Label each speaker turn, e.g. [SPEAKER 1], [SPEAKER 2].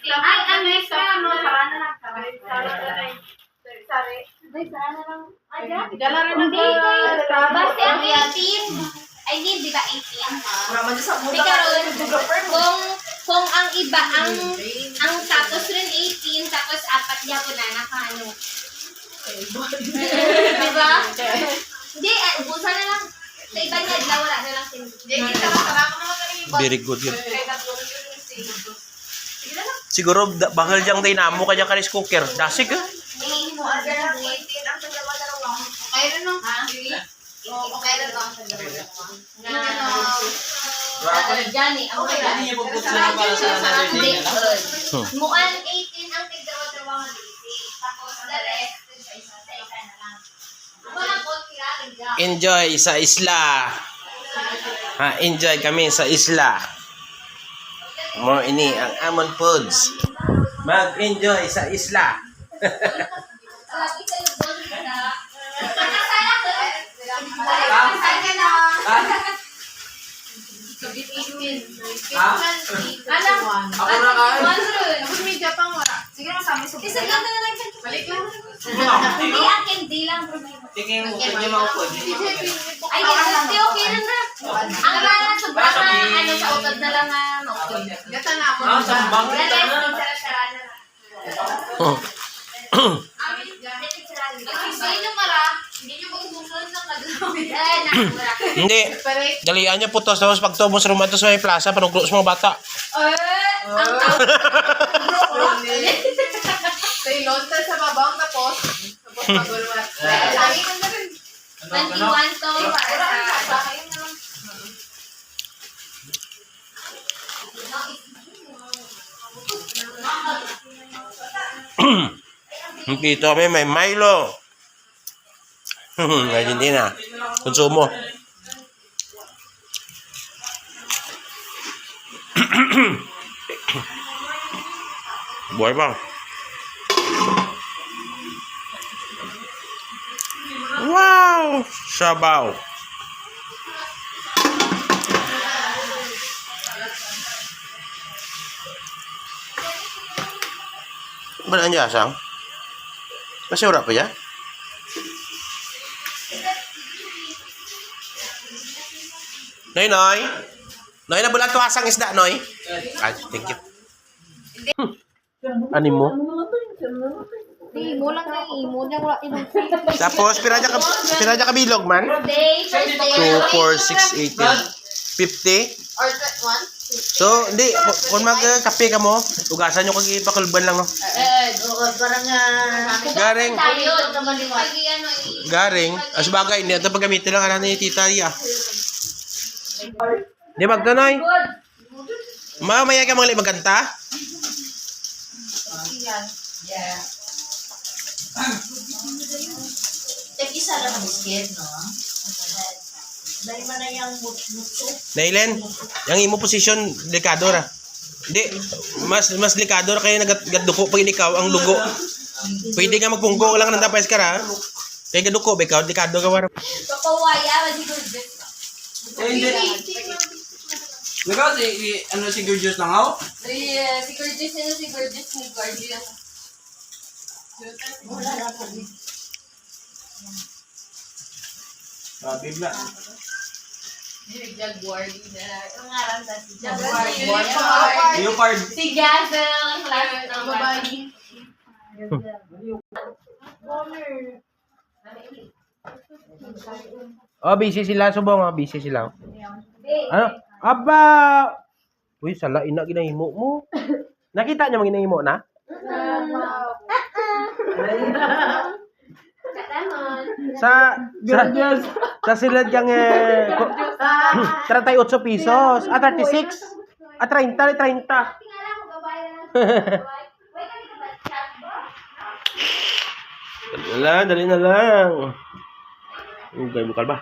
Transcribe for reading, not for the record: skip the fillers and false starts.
[SPEAKER 1] Ay, ano yung sarana lang.
[SPEAKER 2] Dala rin
[SPEAKER 1] Hindi,
[SPEAKER 2] nag-
[SPEAKER 1] basta ang 18. Ay, hindi ba 18? May karoon, kung ang iba, ang tapos rin 18, tapos apat niya po na nakano. Diba? Hindi, ubusan na lang. Sa iba niya, wala na lang
[SPEAKER 3] Very good yun. Siguro, bakal diyang dynamo kanya kanis cooker. Dasig ah.
[SPEAKER 1] Okay na no? Okay na no? Johnny, ang
[SPEAKER 4] Hindi niya puputsa na para sa nanay.
[SPEAKER 1] Muan 18 ang tigdawa-dawa nga basic. Tapos the rest, isa-isa na lang. Ako lang po, kiraling dyan.
[SPEAKER 3] Enjoy sa isla. Ha, enjoy kami sa isla. Mo ini ang Amon Foods. Mag-enjoy sa isla.
[SPEAKER 1] Sabi sa iyo, doon na. Nakasala ko. Nakasala ka na. Alam,
[SPEAKER 4] Ako na kain.
[SPEAKER 2] Tapos may Japan wala. Sige na, sabi sa
[SPEAKER 1] isa lang na lang.
[SPEAKER 2] Balik lang.
[SPEAKER 1] Hindi akin, di lang problema.
[SPEAKER 4] Tingin mo, pwede maupod.
[SPEAKER 1] Ay, hindi okay na na. Ang rana, sobrang ano sa utod na lang na okay.
[SPEAKER 2] Gata na ako.
[SPEAKER 4] Ah, sambang
[SPEAKER 1] The
[SPEAKER 4] kita
[SPEAKER 1] rest,
[SPEAKER 4] na.
[SPEAKER 1] sara-sara na lang.
[SPEAKER 3] Oh.
[SPEAKER 1] Sino mara? Hindi nyo magsusunod ng nagawin. Eh, nakura.
[SPEAKER 3] Hindi. Dalian niya putos. Tapos pag tubos ruman to sa may plaza, panuglo sa mga bata.
[SPEAKER 1] Ang tao.
[SPEAKER 2] Sa ilonta sa babang tapos magulwat. Lagi ko na rin.
[SPEAKER 1] Nag-iwan to para sa...
[SPEAKER 3] Dito kami may Milo. Argentina. Konsumo. Buhay pa. Wow! Sabaw. Ba ang jasang? Masih ora pa ya? Noy, Noy. Noy, nabulan to asang isda, Noy. Ay, thank you. Ani mo?
[SPEAKER 1] Imo lang na imo niya wala inong
[SPEAKER 3] Tapos, pira niya kabilog man?
[SPEAKER 1] day, first day.
[SPEAKER 3] 2, 4, 6, 8, 50.
[SPEAKER 2] Or that one?
[SPEAKER 3] So, hindi. Kung mag-kape ka mo, ugasan nyo kag ipakulban lang, no?
[SPEAKER 2] Parang
[SPEAKER 3] Garing.
[SPEAKER 1] Tayo, pagi ano
[SPEAKER 3] Garing. As bagay, hindi ito paggamitin lang ano ni Tita Ria. Di magkanoy.
[SPEAKER 1] good.
[SPEAKER 3] Mamaya ka mga magkanta.
[SPEAKER 2] Yeah.
[SPEAKER 5] Tag-isa lang ang biscuit, no? Dahil man na yung mutso.
[SPEAKER 3] Nailen, yung imo posisyon, delikado ra. Hindi, mas delikado ra kayo nagduko pag ikaw ang lugo. Pwede nga magpunggo lang ng tapos ka ra. Kaya gaduko, ikaw, delikado ka wala.
[SPEAKER 1] Kakawaya, masigod.
[SPEAKER 4] Hindi. Ikaw, si Gurjus lang ako?
[SPEAKER 1] Si Gorgeous ni Gorgeous.
[SPEAKER 4] Bibla.
[SPEAKER 1] Jaguar din na. Ang ngaran sa si
[SPEAKER 2] Jaguar.
[SPEAKER 4] Leopard.
[SPEAKER 1] Si Gazel, ang klase ng babae.
[SPEAKER 3] Oh, busy sila, subong, oh, busy sila. Ano? Aba! Uy, sala, ina, ginahimo mo. Nakita niya mga ginahimo na? Sa silad kang 38 pesos. 36. 30.
[SPEAKER 1] Tingala ko babae na.
[SPEAKER 3] Dali na lang. Bukal ba?